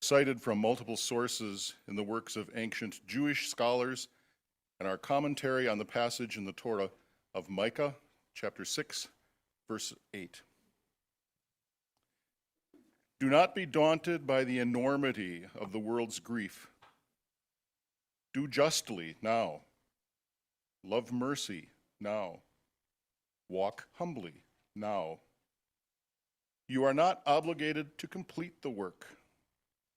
cited from multiple sources in the works of ancient Jewish scholars and our commentary on the passage in the Torah of Micah, chapter 6, verse 8. Do not be daunted by the enormity of the world's grief. Do justly now. Love mercy now. Walk humbly now. You are not obligated to complete the work,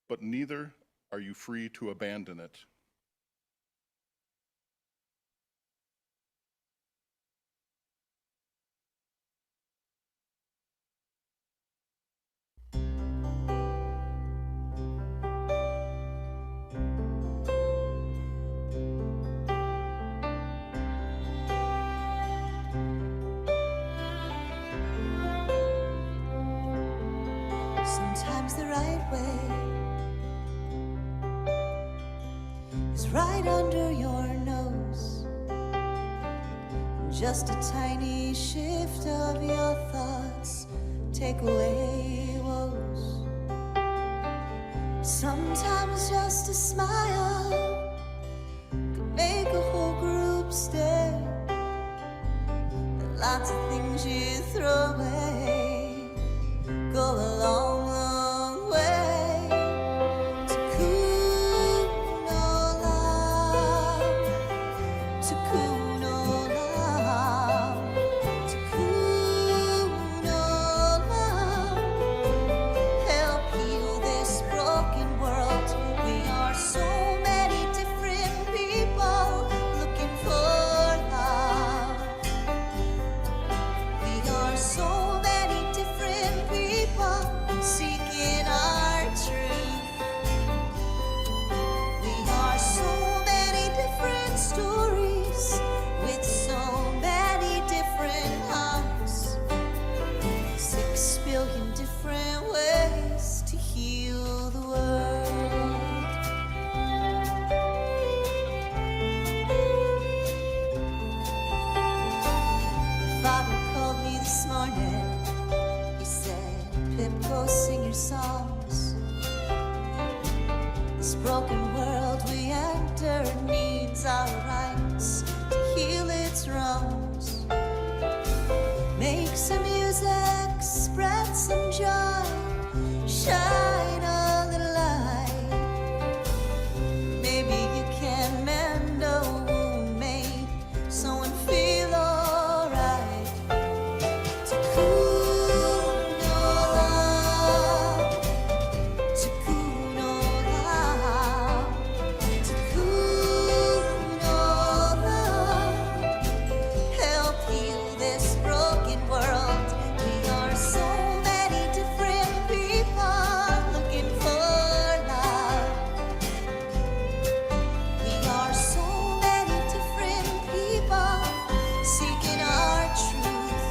but neither are you free to abandon it. Sometimes the right way is right under your nose. Just a tiny shift of your thoughts take away woes. Sometimes just a smile could make a whole group stare. There are lots of things you throw away go a long, long way. Tikkun Olam, Tikkun Olam, Tikkun Olam. Help heal this broken world. We are so many different people looking for love. We are so many different people seeking our truth. We are so many different stories with so many different hearts. 6 billion different ways to heal the world. Father called me this morning. He said, Pip, go sing your songs. This broken world we enter needs our rights to heal its wrongs. Make some music, spread some joy, shine a little light. Maybe you can mend a wound, make someone feel alright. Tikkun Olam, Tikkun Olam, Tikkun Olam. Help heal this broken world. We are so many different people looking for love. We are so many different people seeking our truth.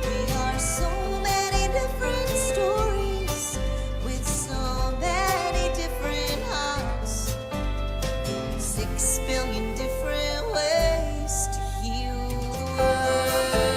We are so many different stories with so many different hearts. 6 billion different ways to heal the world.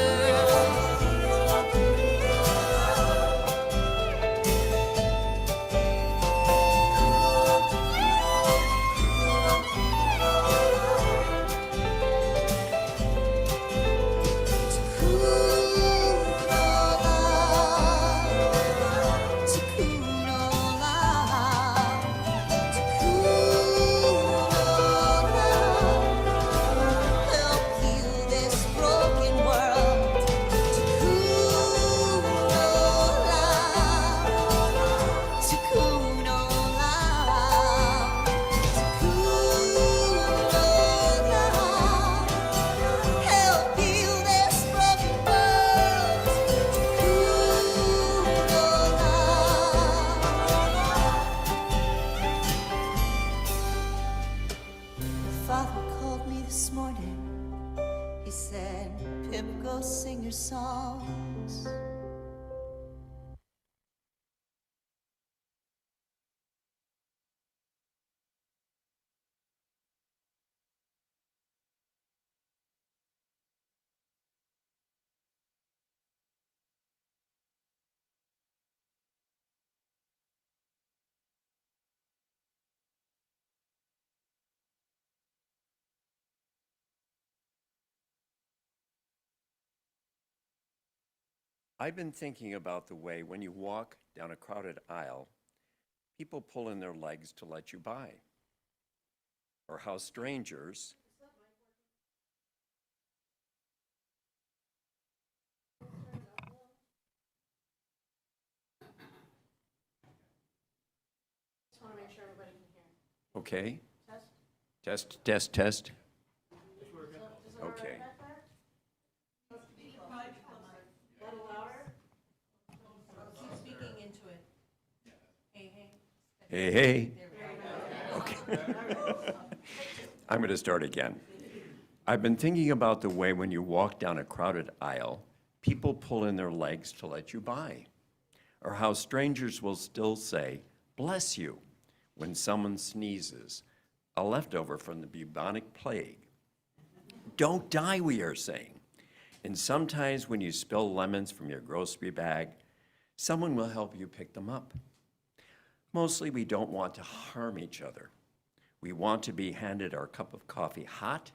Tikkun Olam, Tikkun Olam, Tikkun Olam. Help heal this broken world. Tikkun Olam, Tikkun Olam, Tikkun Olam. Help heal this broken world. Tikkun Olam. Father called me this morning. He said, Pip, go sing your songs. I've been thinking about the way when you walk down a crowded aisle, people pull in their legs to let you by, or how strangers Just want to make sure everybody can hear. okay, Test? test. Is it all right Okay. back there? A little louder? Keep speaking into it. Hey, hey. Hey. There we go. Okay. I'm going to start again. I've been thinking about the way when you walk down a crowded aisle, people pull in their legs to let you by, or how strangers will still say, "Bless you," when someone sneezes, a leftover from the bubonic plague. Don't die, we are saying. And sometimes when you spill lemons from your grocery bag, someone will help you pick them up. Mostly we don't want to harm each other. We want to be handed our cup of coffee hot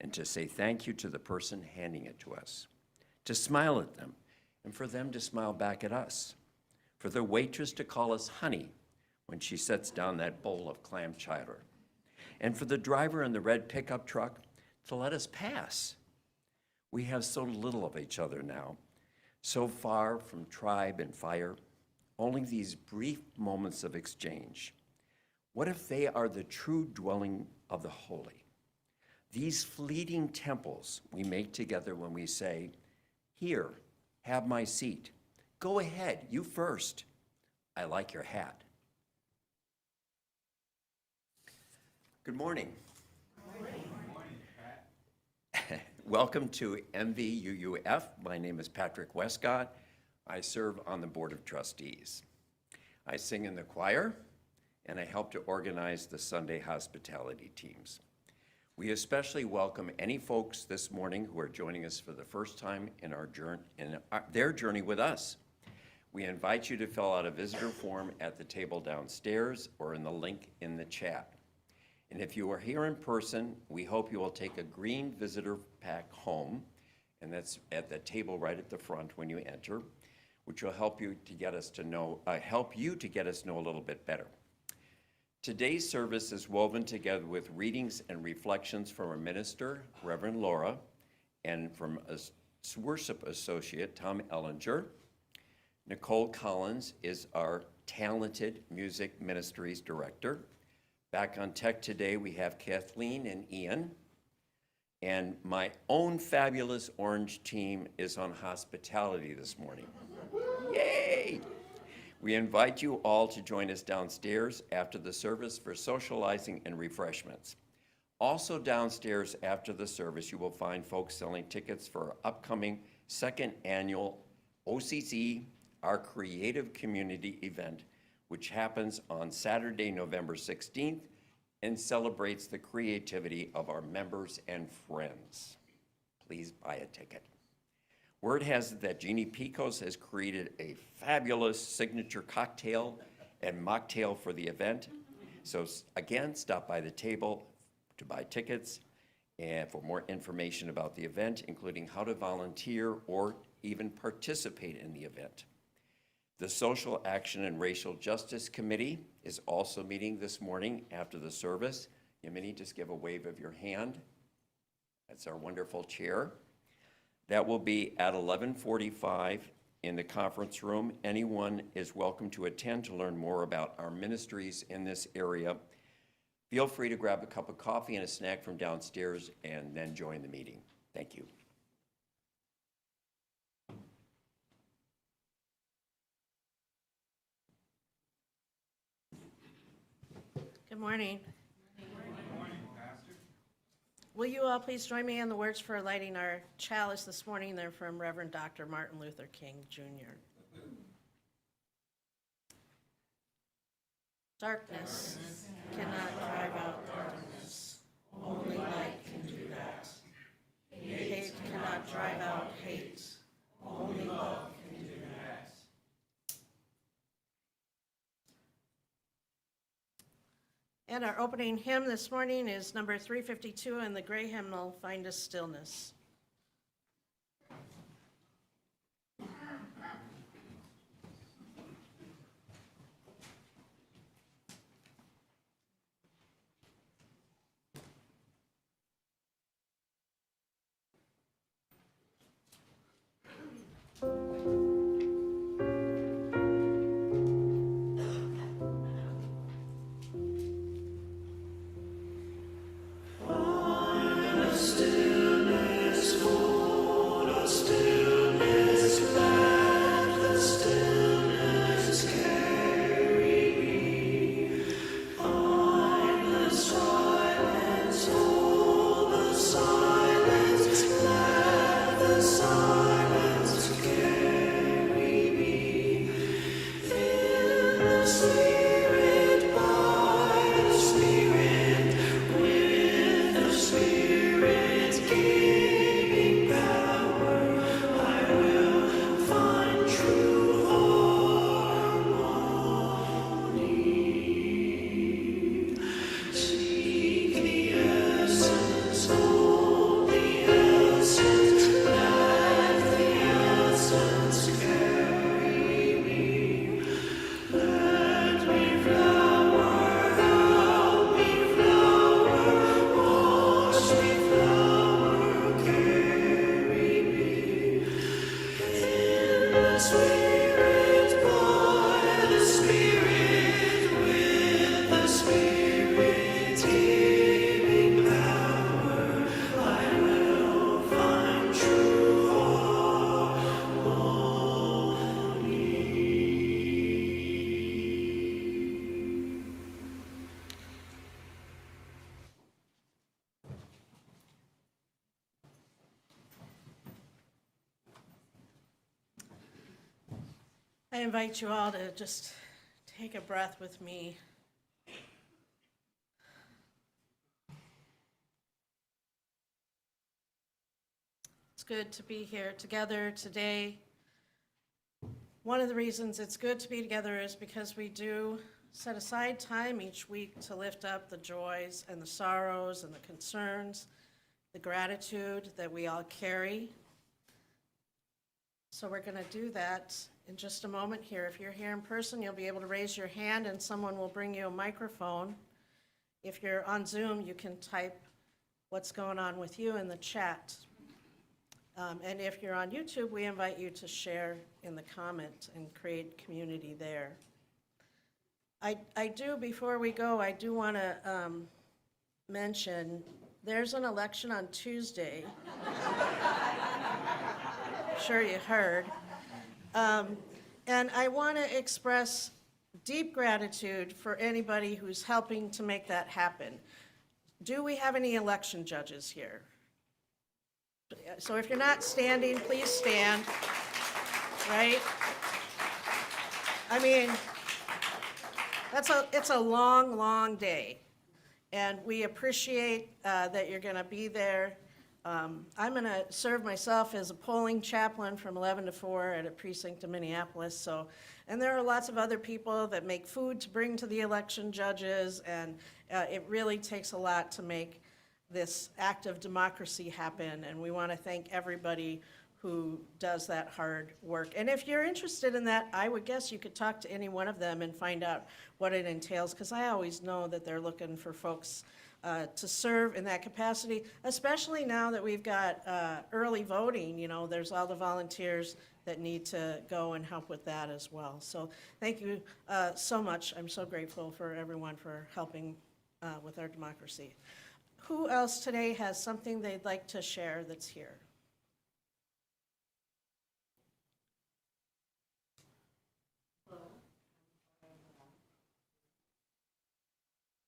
and to say thank you to the person handing it to us, to smile at them, and for them to smile back at us, for the waitress to call us honey when she sets down that bowl of clam chowder, and for the driver in the red pickup truck to let us pass. We have so little of each other now, so far from tribe and fire, only these brief moments of exchange. What if they are the true dwelling of the holy? These fleeting temples we make together when we say, "Here, have my seat. Go ahead, you first. I like your hat." Good morning. Welcome to MVUUF. My name is Patrick Westcott. I serve on the Board of Trustees. I sing in the choir, and I help to organize the Sunday hospitality teams. We especially welcome any folks this morning who are joining us for the first time in their journey with us. We invite you to fill out a visitor form at the table downstairs or in the link in the chat. And if you are here in person, we hope you will take a green visitor pack home, and that's at the table right at the front when you enter, which will help you to get us to know a little bit better. Today's service is woven together with readings and reflections from our minister, Reverend Laura, and from a worship associate, Tom Ellinger. Nicole Collins is our talented music ministries director. Back on tech today, we have Kathleen and Ian. And my own fabulous orange team is on hospitality this morning. Yay! We invite you all to join us downstairs after the service for socializing and refreshments. Also downstairs after the service, you will find folks selling tickets for our upcoming second annual OCC, our creative community event, which happens on Saturday, November 16th, and celebrates the creativity of our members and friends. Please buy a ticket. Word has it that Jeannie Picos has created a fabulous signature cocktail and mocktail for the event. So again, stop by the table to buy tickets and for more information about the event, including how to volunteer or even participate in the event. The Social Action and Racial Justice Committee is also meeting this morning after the service. Yamini, just give a wave of your hand. That's our wonderful chair. That will be at 11:45 in the conference room. Anyone is welcome to attend to learn more about our ministries in this area. Feel free to grab a cup of coffee and a snack from downstairs and then join the meeting. Thank you. Good morning. Good morning, Pastor. Will you all please join me in the words for lighting our chalice this morning? They're from Reverend Dr. Martin Luther King, Jr. Darkness cannot drive out darkness. Only light can do that. Hate cannot drive out hate. Only love can do that. And our opening hymn this morning is number 352 in the gray hymnal, Find a Stillness. I invite you all to just take a breath with me. It's good to be here together today. One of the reasons it's good to be together is because we do set aside time each week to lift up the joys and the sorrows and the concerns, the gratitude that we all carry. So we're going to do that in just a moment here. If you're here in person, you'll be able to raise your hand and someone will bring you a microphone. If you're on Zoom, you can type what's going on with you in the chat. And if you're on YouTube, we invite you to share in the comment and create community there. Before we go, I do want to mention there's an election on Tuesday. I'm sure you heard. And I want to express deep gratitude for anybody who's helping to make that happen. Do we have any election judges here? So if you're not standing, please stand, right? I mean, it's a long, long day, and we appreciate that you're going to be there. I'm going to serve myself as a polling chaplain from 11 to 4 at a precinct in Minneapolis. And there are lots of other people that make food to bring to the election judges, and it really takes a lot to make this act of democracy happen, and we want to thank everybody who does that hard work. And if you're interested in that, I would guess you could talk to any one of them and find out what it entails, because I always know that they're looking for folks to serve in that capacity, especially now that we've got early voting. You know, there's all the volunteers that need to go and help with that as well. So thank you so much. I'm so grateful for everyone for helping with our democracy. Who else today has something they'd like to share that's here?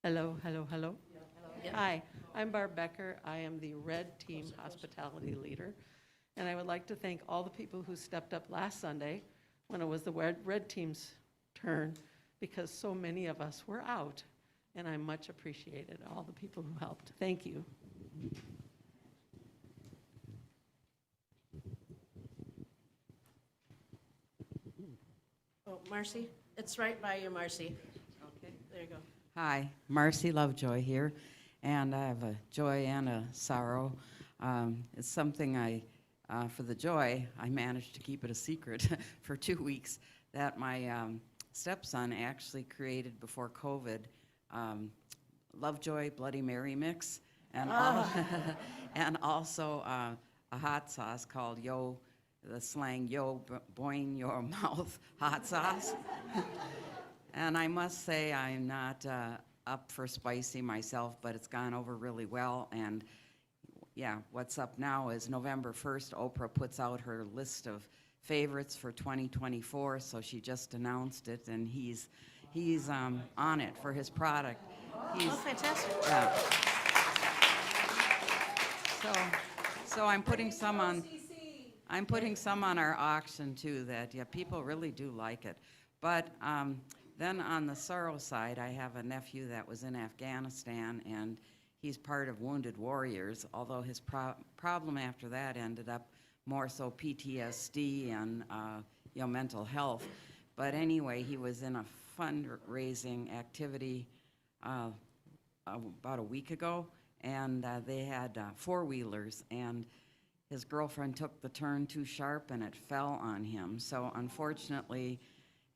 Hello, hello, hello. Yeah. Hi, I'm Barb Becker. I am the Red Team Hospitality Leader. And I would like to thank all the people who stepped up last Sunday when it was the Red Team's turn, because so many of us were out. And I much appreciated all the people who helped. Thank you. Oh, Marcy? It's right by you, Marcy. Okay. There you go. Hi, Marcy Lovejoy here, and I have a joy and a sorrow. It's something for the joy, I managed to keep it a secret for 2 weeks, that my stepson actually created before COVID Lovejoy Bloody Mary mix, and, and also a hot sauce called the slang boing your mouth hot sauce. And I must say I'm not up for spicy myself, but it's gone over really well. And yeah, what's up now is November 1st, Oprah puts out her list of favorites for 2024, so she just announced it, and he's on it for his product. Oh, fantastic. Yeah. So I'm putting some on. I'm putting some on our auction too. That people really do like it, but Then on the sorrow side, I have a nephew that was in Afghanistan, and he's part of Wounded Warriors, although his problem after that ended up more so PTSD and mental health. But anyway, he was in a fundraising activity about a week ago, and they had four-wheelers, and his girlfriend took the turn too sharp and it fell on him. So unfortunately,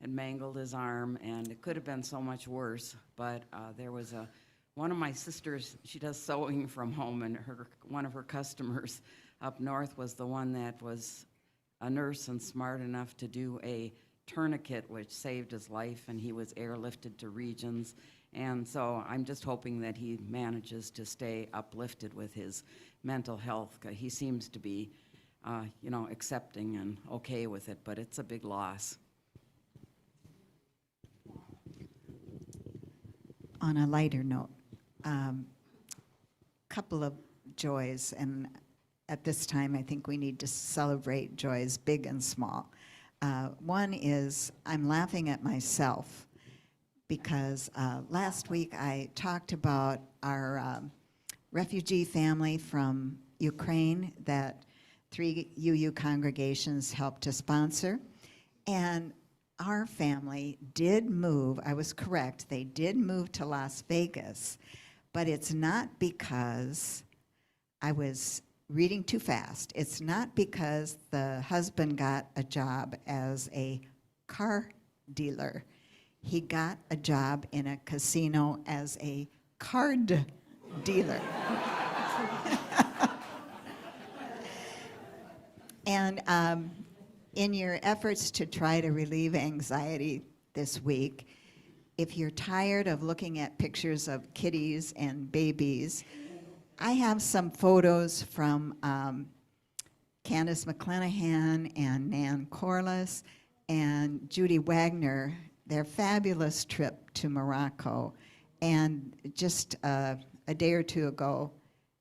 it mangled his arm, and it could have been so much worse. But there was one of my sisters, she does sewing from home, and one of her customers up north was the one that was a nurse and smart enough to do a tourniquet which saved his life, and he was airlifted to Regions. And so I'm just hoping that he manages to stay uplifted with his mental health. He seems to be, accepting and okay with it, but it's a big loss. On a lighter note, couple of joys, and at this time I think we need to celebrate joys big and small. One is I'm laughing at myself because last week I talked about our refugee family from Ukraine that 3 UU congregations helped to sponsor, and our family did move. I was correct, they did move to Las Vegas, but it's not because I was reading too fast. It's not because the husband got a job as a car dealer. He got a job in a casino as a card dealer. And in your efforts to try to relieve anxiety this week, if you're tired of looking at pictures of kitties and babies, I have some photos from Candace McClanahan and Nan Corliss and Judy Wagner, their fabulous trip to Morocco. And just a day or two ago,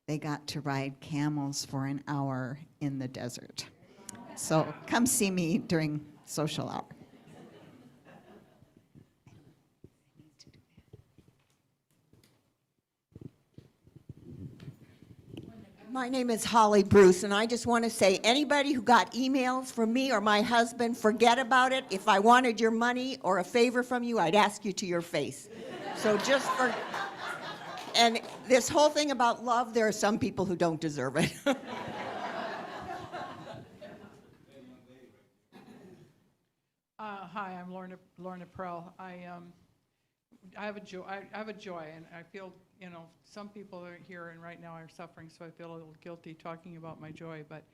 they got to ride camels for an hour in the desert. So come see me during social hour. My name is Holly Bruce, and I just want to say, anybody who got emails from me or my husband, forget about it. If I wanted your money or a favor from you, I'd ask you to your face. So just for, and this whole thing about love, there are some people who don't deserve it. Hi, I'm Lorna Prell. I have a joy, and I feel, some people are here and right now are suffering, so I feel a little guilty talking about my joy. But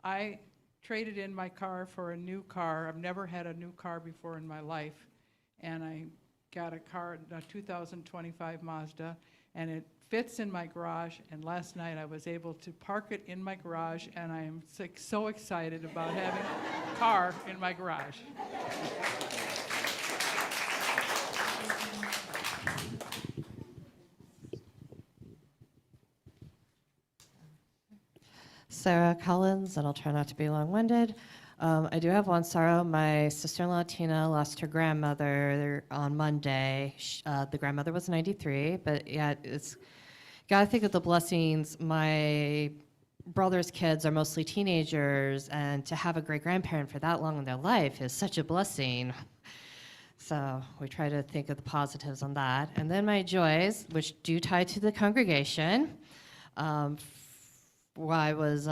I traded in my car for a new car. I've never had a new car before in my life, and I got a 2025 Mazda, and it fits in my garage. And last night I was able to park it in my garage, and I am so excited about having a car in my garage. Sarah Collins, and I'll try not to be long-winded. I do have one sorrow. My sister-in-law, Tina, lost her grandmother on Monday. The grandmother was 93, but yeah, it's got to think of the blessings. My brother's kids are mostly teenagers, and to have a great-grandparent for that long in their life is such a blessing. So we try to think of the positives on that. And then my joys, which do tie to the congregation. I was,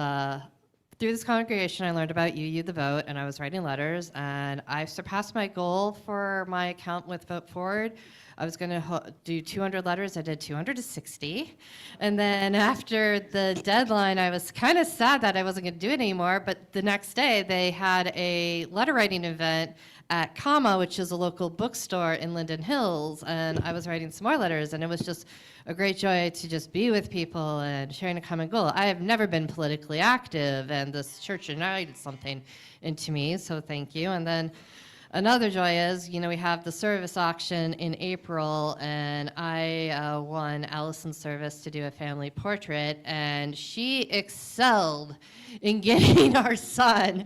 through this congregation, I learned about UU the Vote, and I was writing letters, and I surpassed my goal for my account with Vote Forward. I was going to do 200 letters. I did 260. And then after the deadline, I was kind of sad that I wasn't going to do it anymore, but the next day they had a letter writing event at Comma, which is a local bookstore in Linden Hills, and I was writing some more letters, and it was just a great joy to just be with people and sharing a common goal. I have never been politically active, and this church united something into me, so thank you. And then another joy is, we have the service auction in April, and I won Allison's service to do a family portrait, and she excelled in getting our son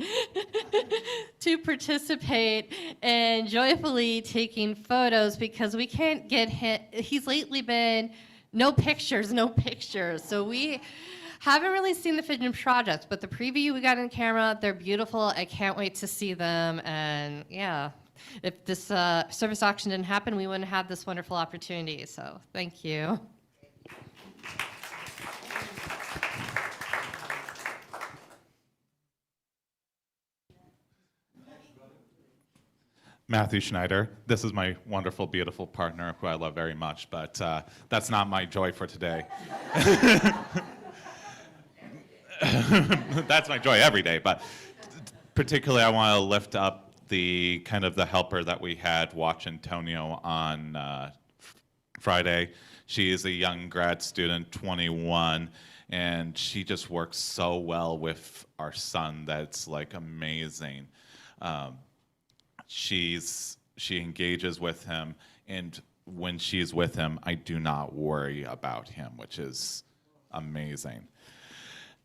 to participate and joyfully taking photos because we can't get him. He's lately been no pictures. So we haven't really seen the finished projects, but the preview we got in camera, they're beautiful. I can't wait to see them. And yeah, if this service auction didn't happen, we wouldn't have this wonderful opportunity. So thank you. Matthew Schneider. This is my wonderful, beautiful partner who I love very much, but that's not my joy for today. That's my joy every day, but particularly I want to lift up the kind of the helper that we had watch Antonio on Friday. She is a young grad student, 21, and she just works so well with our son that's like amazing. She engages with him, and when she's with him, I do not worry about him, which is amazing.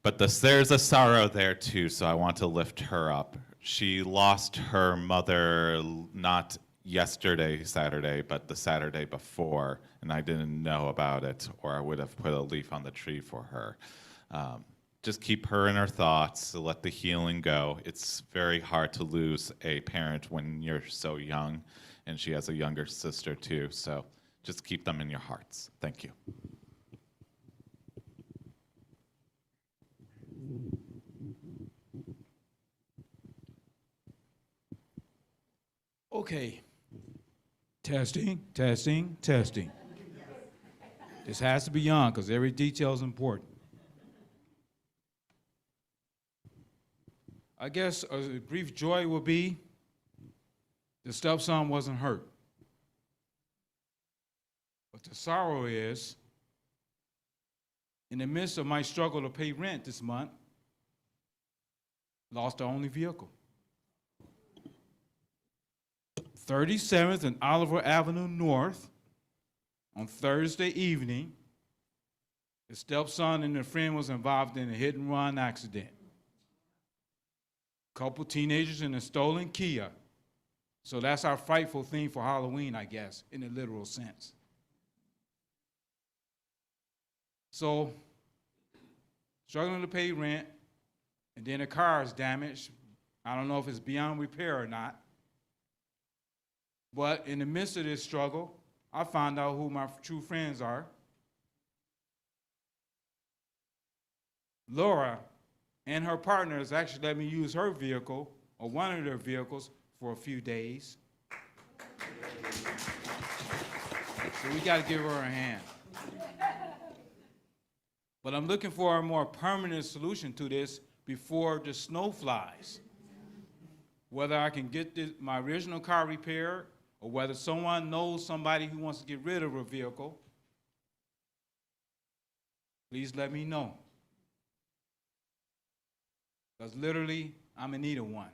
But there's a sorrow there too, so I want to lift her up. She lost her mother not yesterday, Saturday, but the Saturday before, and I didn't know about it, or I would have put a leaf on the tree for her. Just keep her in her thoughts, let the healing go. It's very hard to lose a parent when you're so young, and she has a younger sister too, so just keep them in your hearts. Thank you. Okay. Testing, testing, testing. This has to be on because every detail is important. I guess a brief joy will be the stepson wasn't hurt. But the sorrow is, in the midst of my struggle to pay rent this month, lost our only vehicle. 37th and Oliver Avenue North on Thursday evening, the stepson and a friend was involved in a hit-and-run accident. Couple teenagers in a stolen Kia. So that's our frightful theme for Halloween, I guess, in a literal sense. So, struggling to pay rent, and then the car is damaged. I don't know if it's beyond repair or not. But in the midst of this struggle, I found out who my true friends are. Laura and her partners actually let me use her vehicle, or one of their vehicles, for a few days. So we got to give her a hand. But I'm looking for a more permanent solution to this before the snow flies. Whether I can get my original car repaired, or whether someone knows somebody who wants to get rid of a vehicle, please let me know. Because literally, I'm in need of one.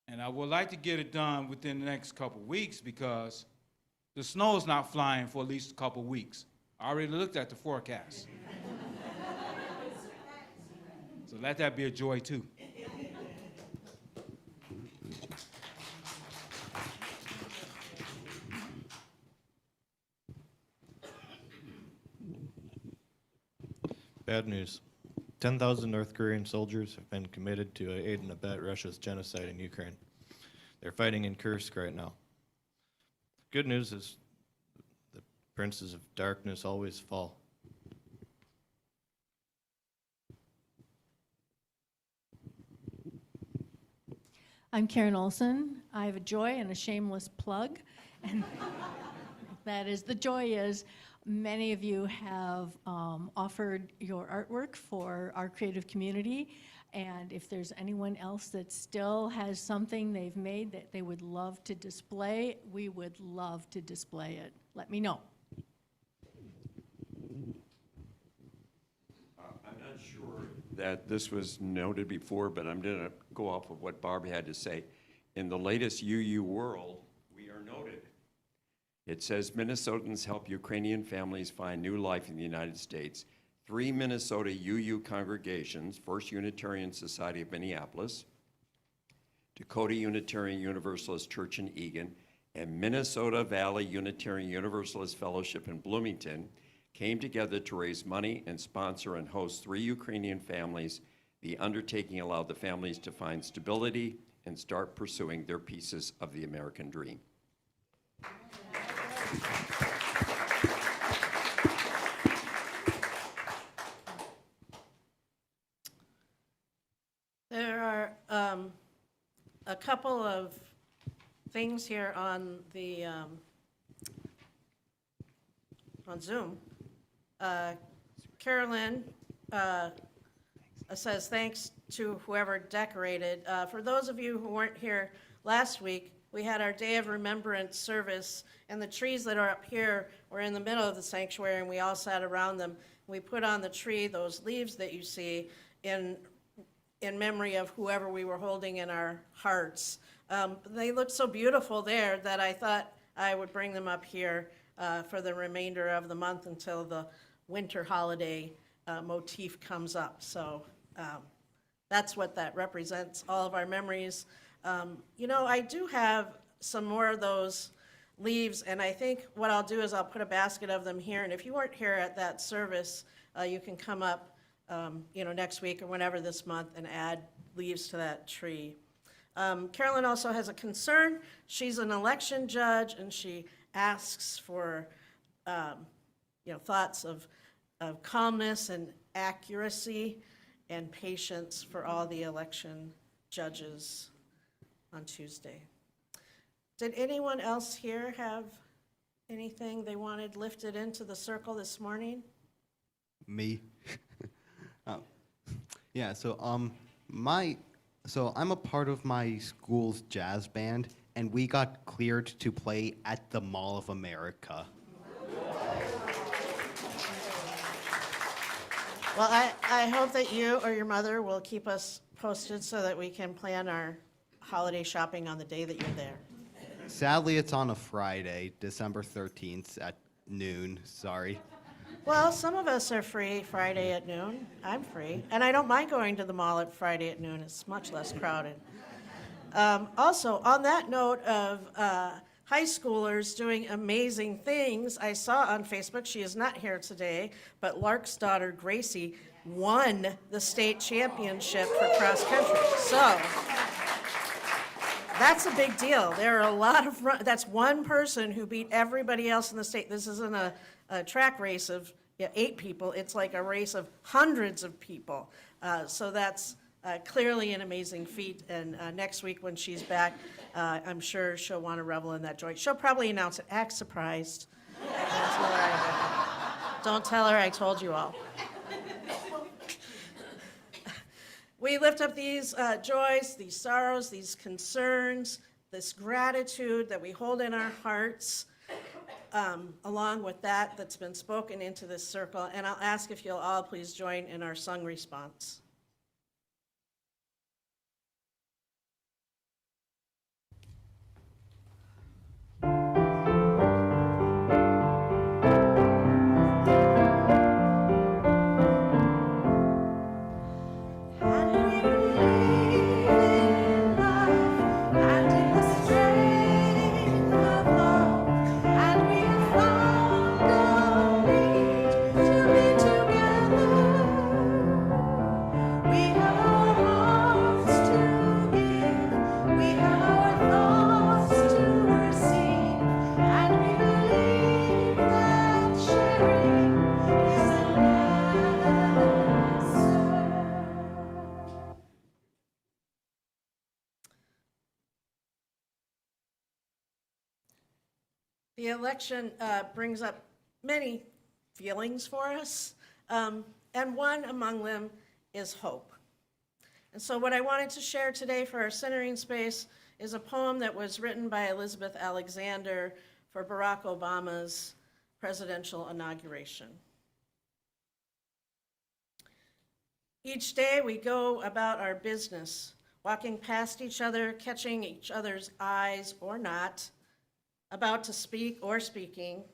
And I would like to get it done within the next couple of weeks because the snow is not flying for at least a couple of weeks. I already looked at the forecast. So let that be a joy too. Bad news. 10,000 North Korean soldiers have been committed to aid and abet Russia's genocide in Ukraine. They're fighting in Kursk right now. Good news is the princes of darkness always fall. I'm Karen Olson. I have a joy and a shameless plug. And that is, the joy is many of you have offered your artwork for our creative community. And if there's anyone else that still has something they've made that they would love to display, we would love to display it. Let me know. I'm not sure that this was noted before, but I'm going to go off of what Barb had to say. In the latest UU World, we are noted. It says Minnesotans help Ukrainian families find new life in the United States. 3 Minnesota UU congregations, First Unitarian Society of Minneapolis, Dakota Unitarian Universalist Church in Eagan, and Minnesota Valley Unitarian Universalist Fellowship in Bloomington came together to raise money and sponsor and host 3 Ukrainian families. The undertaking allowed the families to find stability and start pursuing their pieces of the American dream. There are a couple of things here on the on Zoom. Carolyn says thanks to whoever decorated. For those of you who weren't here last week, we had our Day of Remembrance service, and the trees that are up here were in the middle of the sanctuary, and we all sat around them. We put on the tree those leaves that you see in memory of whoever we were holding in our hearts. They looked so beautiful there that I thought I would bring them up here for the remainder of the month until the winter holiday motif comes up. So that's what that represents, all of our memories. You know, I do have some more of those leaves, and I think what I'll do is I'll put a basket of them here, and if you weren't here at that service, you can come up next week or whenever this month and add leaves to that tree. Carolyn also has a concern. She's an election judge, and she asks for thoughts of calmness and accuracy and patience for all the election judges on Tuesday. Did anyone else here have anything they wanted lifted into the circle this morning? Me. Yeah, so I'm a part of my school's jazz band, and we got cleared to play at the Mall of America. Well, I hope that you or your mother will keep us posted so that we can plan our holiday shopping on the day that you're there. Sadly, it's on a Friday, December 13th at noon, sorry. Well, some of us are free Friday at noon. I'm free. And I don't mind going to the mall at Friday at noon. It's much less crowded. Also, on that note of high schoolers doing amazing things, I saw on Facebook, she is not here today, but Lark's daughter, Gracie, won the state championship for cross country. So that's a big deal. There are a lot of, that's one person who beat everybody else in the state. This isn't a track race of 8 people. It's like a race of hundreds of people. So that's clearly an amazing feat. And next week when she's back, I'm sure she'll want to revel in that joy. She'll probably announce it, act surprised. Don't tell her I told you all. We lift up these joys, these sorrows, these concerns, this gratitude that we hold in our hearts, along with that's been spoken into this circle. And I'll ask if you'll all please join in our sung response. The election brings up many feelings for us, and one among them is hope. And so what I wanted to share today for our centering space is a poem that was written by Elizabeth Alexander for Barack Obama's presidential inauguration. Each day we go about our business, walking past each other, catching each other's eyes or not, about to speak or speaking.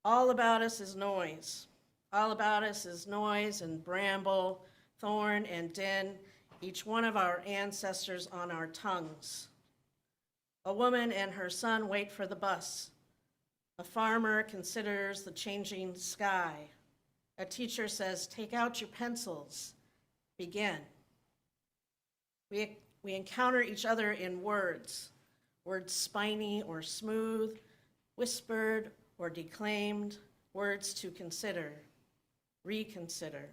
All about us is noise. All about us is noise and bramble, thorn and din, each one of our ancestors on our tongues. A woman and her son wait for the bus. A farmer considers the changing sky. A teacher says, take out your pencils, begin. We encounter each other in words spiny or smooth, whispered or declaimed, words to consider, reconsider.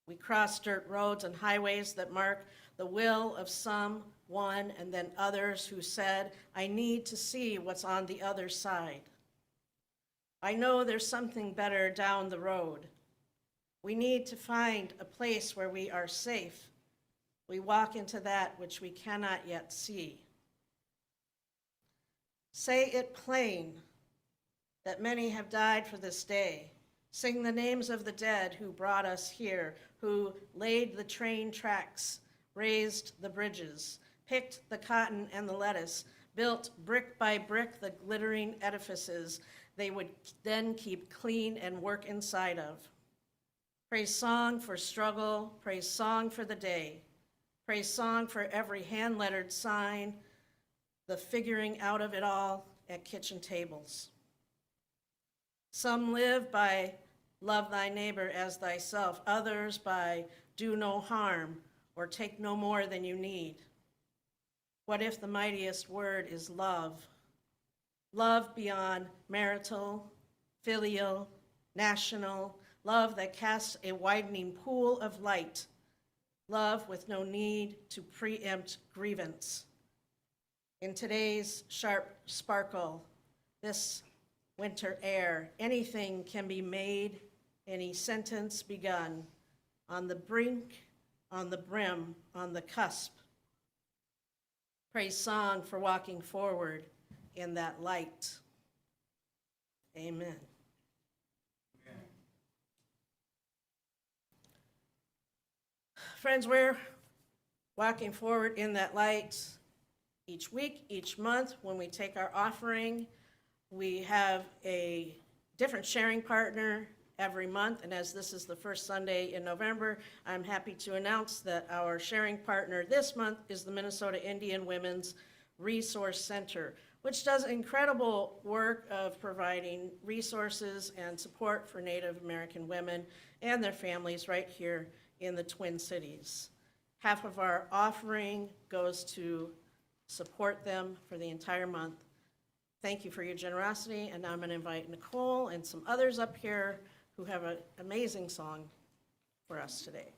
We cross dirt roads and highways that mark the will of some, one, and then others who said, I need to see what's on the other side. I know there's something better down the road. We need to find a place where we are safe. We walk into that which we cannot yet see. Say it plain that many have died for this day. Sing the names of the dead who brought us here, who laid the train tracks, raised the bridges, picked the cotton and the lettuce, built brick by brick the glittering edifices they would then keep clean and work inside of. Praise song for struggle, praise song for the day, praise song for every hand-lettered sign, the figuring out of it all at kitchen tables. Some live by love thy neighbor as thyself, others by do no harm or take no more than you need. What if the mightiest word is love? Love beyond marital, filial, national, love that casts a widening pool of light, love with no need to preempt grievance. In today's sharp sparkle, this winter air, anything can be made, any sentence begun, on the brink, on the brim, on the cusp. Praise song for walking forward in that light. Amen. Friends, we're walking forward in that light each week, each month when we take our offering. We have a different sharing partner every month, and as this is the first Sunday in November, I'm happy to announce that our sharing partner this month is the Minnesota Indian Women's Resource Center, which does incredible work of providing resources and support for Native American women and their families right here in the Twin Cities. Half of our offering goes to support them for the entire month. Thank you for your generosity, and now I'm going to invite Nicole and some others up here who have an amazing song for us today.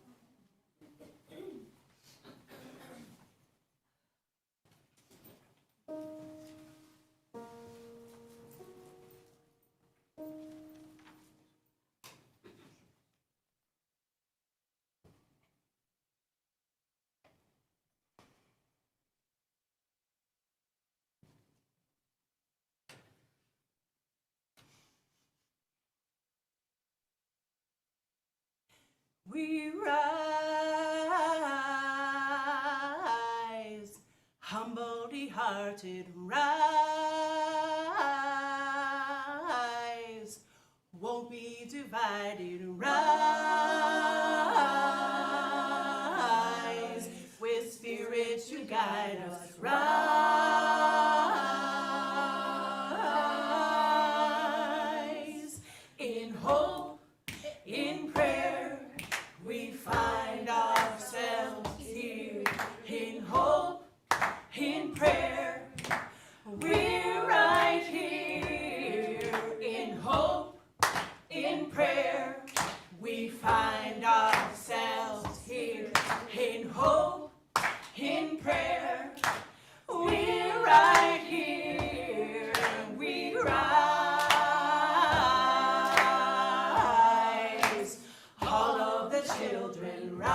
We rise, humbly hearted, rise, won't be divided, rise, with spirit to guide us, rise, in hope, in prayer, we find ourselves here, in hope, in prayer, we're right here, in hope, in prayer, we find ourselves here, in hope, in prayer, we're right here, we rise, all of the children rise,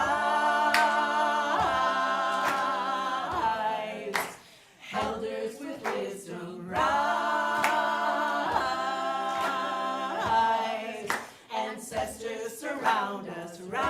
elders with wisdom rise, ancestors surround us rise,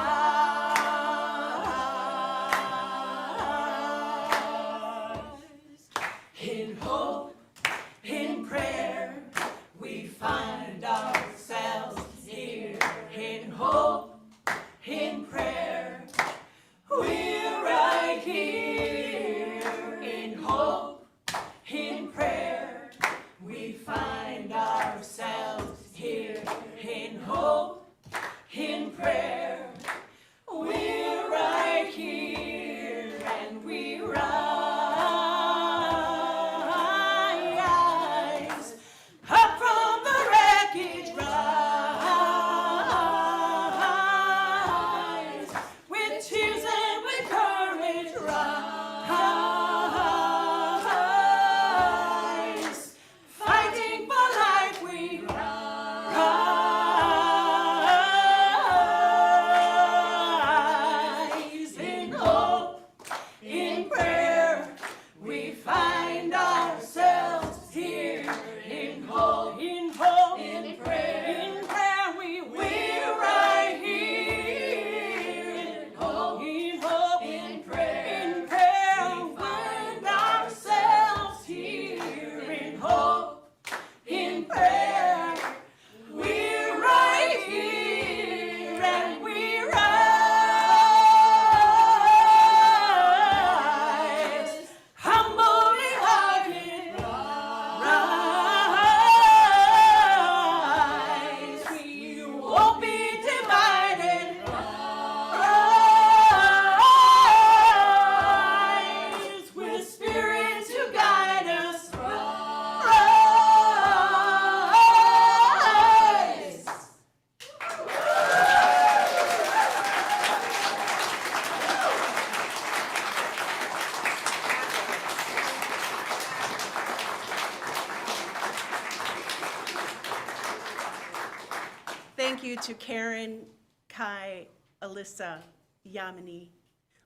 thank you to Karen, Kai, Alyssa, Yamini,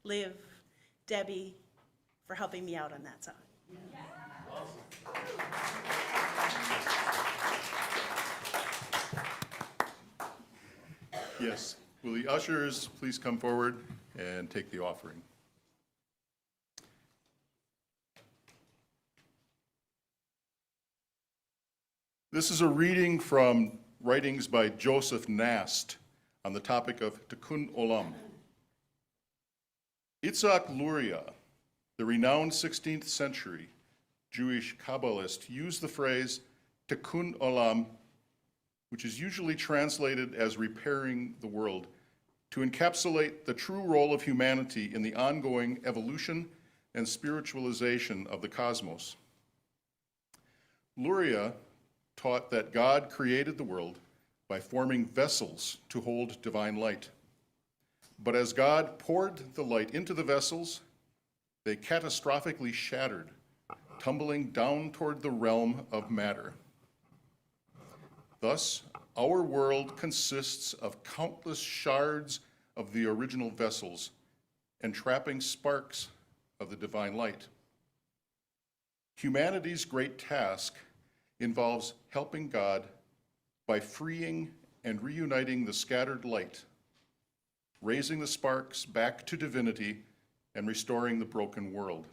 Liv, Debbie, for helping me out on that song. Yes. Will the ushers please come forward and take the offering? This is a reading from writings by Joseph Nast on the topic of Tikkun Olam. Itzhak Luria, the renowned 16th century Jewish Kabbalist, used the phrase Tikkun Olam, which is usually translated as repairing the world, to encapsulate the true role of humanity in the ongoing evolution and spiritualization of the cosmos. Luria taught that God created the world by forming vessels to hold divine light. But as God poured the light into the vessels, they catastrophically shattered, tumbling down toward the realm of matter. Thus, our world consists of countless shards of the original vessels, entrapping sparks of the divine light. Humanity's great task involves helping God by freeing and reuniting the scattered light, raising the sparks back to divinity, and restoring the broken world.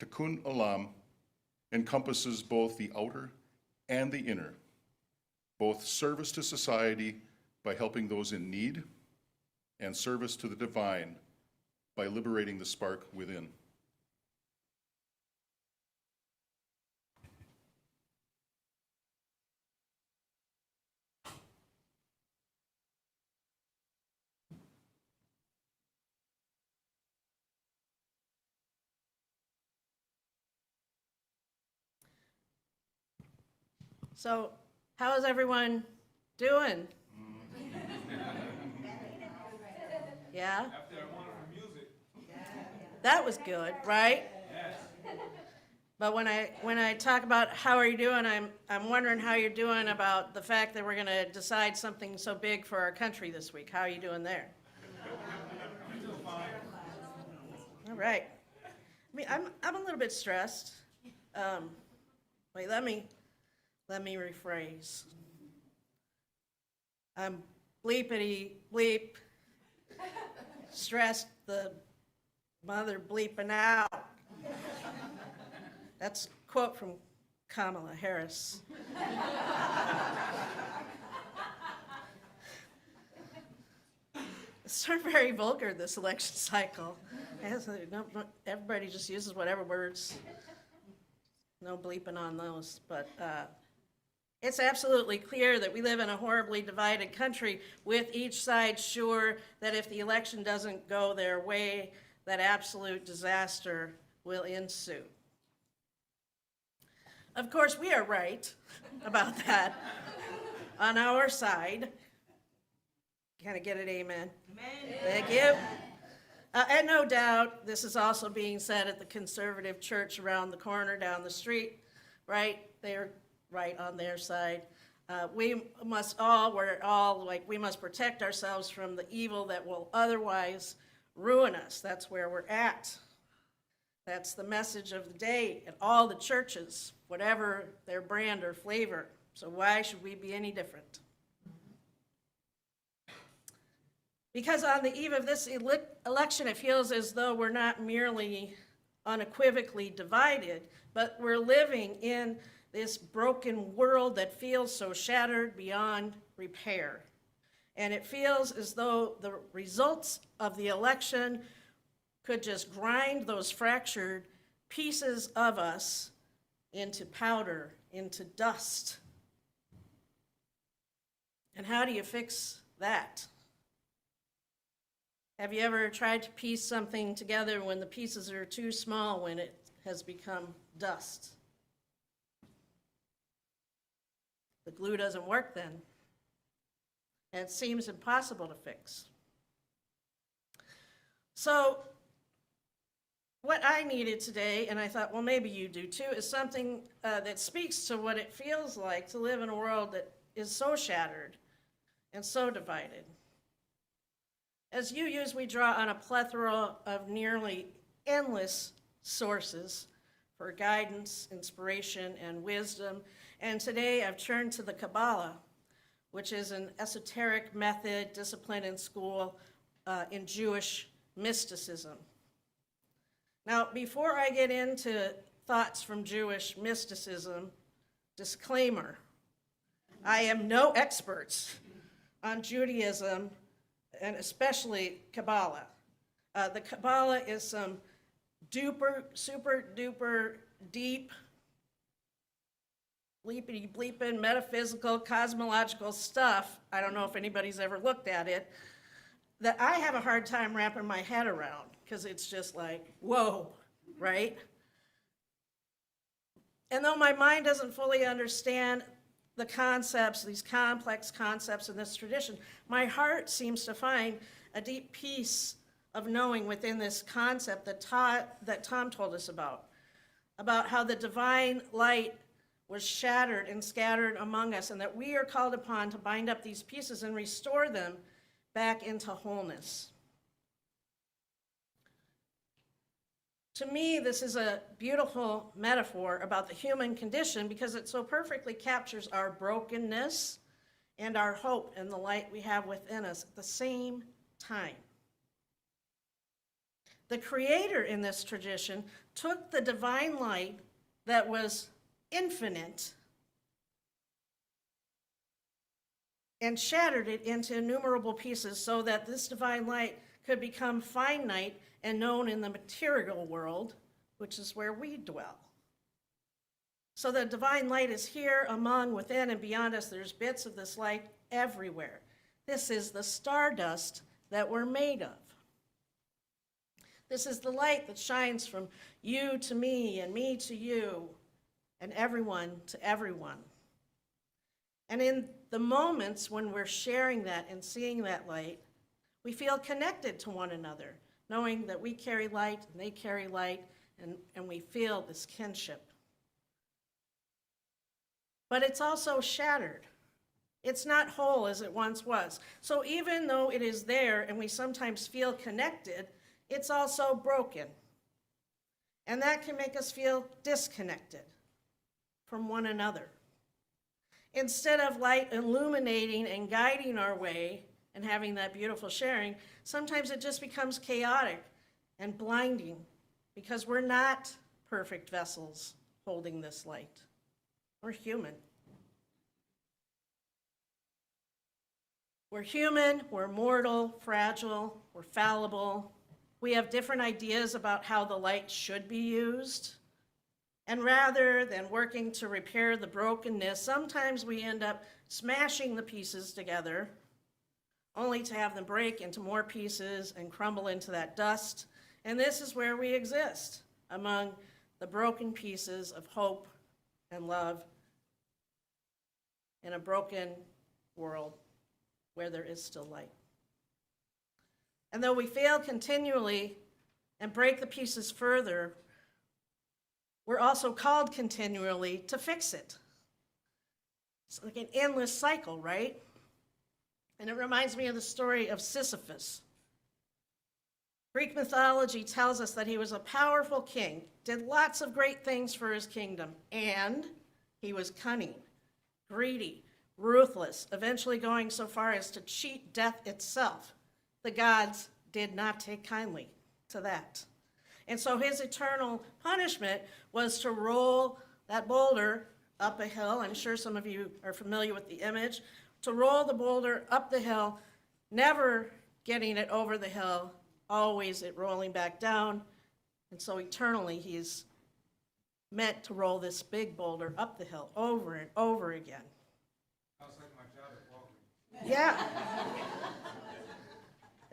Tikkun Olam encompasses both the outer and the inner, both service to society by helping those in need, and service to the divine by liberating the spark within. So, how is everyone doing? Yeah? After that wonderful music. That was good, right? But when I talk about how are you doing, I'm wondering how you're doing about the fact that we're going to decide something so big for our country this week. How are you doing there? All right. I mean, I'm a little bit stressed. Wait, let me rephrase. I'm bleepity bleep, stressed the mother bleeping out. That's a quote from Kamala Harris. It's sort of very vulgar, this election cycle. Everybody just uses whatever words. No bleeping on those. But it's absolutely clear that we live in a horribly divided country, with each side sure that if the election doesn't go their way, that absolute disaster will ensue. Of course, we are right about that on our side. Can I get an amen? Amen. Thank you. And no doubt, this is also being said at the conservative church around the corner down the street, right? They're right on their side. We must protect ourselves from the evil that will otherwise ruin us. That's where we're at. That's the message of the day at all the churches, whatever their brand or flavor. So why should we be any different? Because on the eve of this election, it feels as though we're not merely unequivocally divided, but we're living in this broken world that feels so shattered beyond repair. And it feels as though the results of the election could just grind those fractured pieces of us into powder, into dust. And how do you fix that? Have you ever tried to piece something together when the pieces are too small, when it has become dust? The glue doesn't work then, and it seems impossible to fix. So what I needed today, and I thought, well, maybe you do too, is something that speaks to what it feels like to live in a world that is so shattered and so divided. As UUs, we draw on a plethora of nearly endless sources for guidance, inspiration, and wisdom. And today I've turned to the Kabbalah, which is an esoteric method, discipline in school in Jewish mysticism. Now, before I get into thoughts from Jewish mysticism, disclaimer, I am no expert on Judaism, and especially Kabbalah. The Kabbalah is some super duper deep, bleepity bleeping, metaphysical, cosmological stuff. I don't know if anybody's ever looked at it, that I have a hard time wrapping my head around, because it's just like, whoa, right? And though my mind doesn't fully understand the concepts, these complex concepts in this tradition, my heart seems to find a deep peace of knowing within this concept that Tom told us about how the divine light was shattered and scattered among us, and that we are called upon to bind up these pieces and restore them back into wholeness. To me, this is a beautiful metaphor about the human condition because it so perfectly captures our brokenness and our hope and the light we have within us at the same time. The Creator in this tradition took the divine light that was infinite and shattered it into innumerable pieces so that this divine light could become finite and known in the material world, which is where we dwell. So the divine light is here, among, within, and beyond us. There's bits of this light everywhere. This is the stardust that we're made of. This is the light that shines from you to me and me to you and everyone to everyone. And in the moments when we're sharing that and seeing that light, we feel connected to one another, knowing that we carry light and they carry light, and we feel this kinship. But it's also shattered. It's not whole as it once was. So even though it is there and we sometimes feel connected, it's also broken. And that can make us feel disconnected from one another. Instead of light illuminating and guiding our way and having that beautiful sharing, sometimes it just becomes chaotic and blinding because we're not perfect vessels holding this light. We're human. We're human, we're mortal, fragile, we're fallible. We have different ideas about how the light should be used. And rather than working to repair the brokenness, sometimes we end up smashing the pieces together, only to have them break into more pieces and crumble into that dust. And this is where we exist, among the broken pieces of hope and love in a broken world where there is still light. And though we fail continually and break the pieces further, we're also called continually to fix it. It's like an endless cycle, right? And it reminds me of the story of Sisyphus. Greek mythology tells us that he was a powerful king, did lots of great things for his kingdom, and he was cunning, greedy, ruthless, eventually going so far as to cheat death itself. The gods did not take kindly to that. And so his eternal punishment was to roll that boulder up a hill. I'm sure some of you are familiar with the image. To roll the boulder up the hill, never getting it over the hill, always it rolling back down. And so eternally he's meant to roll this big boulder up the hill over and over again. Sounds like my job at Walgreens. Yeah.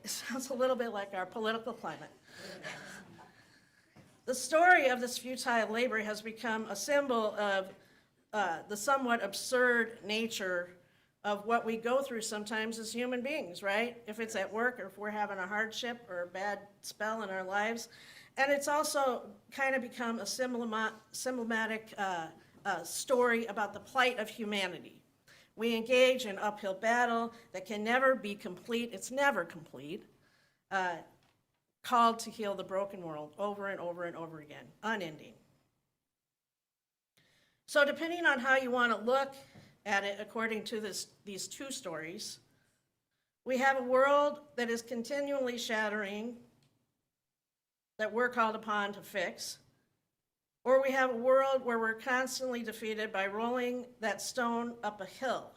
It sounds a little bit like our political climate. The story of this futile labor has become a symbol of the somewhat absurd nature of what we go through sometimes as human beings, right? If it's at work or if we're having a hardship or a bad spell in our lives. And it's also kind of become a symptomatic story about the plight of humanity. We engage in uphill battle that can never be complete, it's never complete, called to heal the broken world over and over and over again, unending. So depending on how you want to look at it according to these two stories, we have a world that is continually shattering, that we're called upon to fix, or we have a world where we're constantly defeated by rolling that stone up a hill.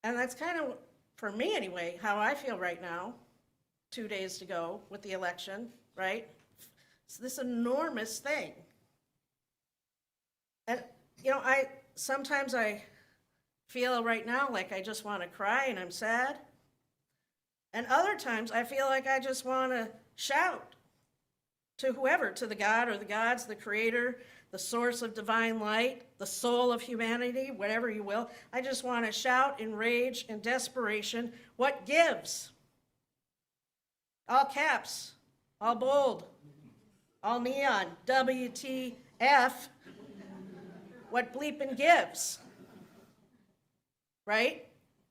And that's kind of, for me anyway, how I feel right now, 2 days to go with the election, right? It's this enormous thing. And, you know, sometimes I feel right now like I just want to cry and I'm sad. And other times I feel like I just want to shout to whoever, to the God or the gods, the creator, the source of divine light, the soul of humanity, whatever you will. I just want to shout in rage and desperation, what gives? All caps, all bold, all neon, WTF, what bleeping gives? Right?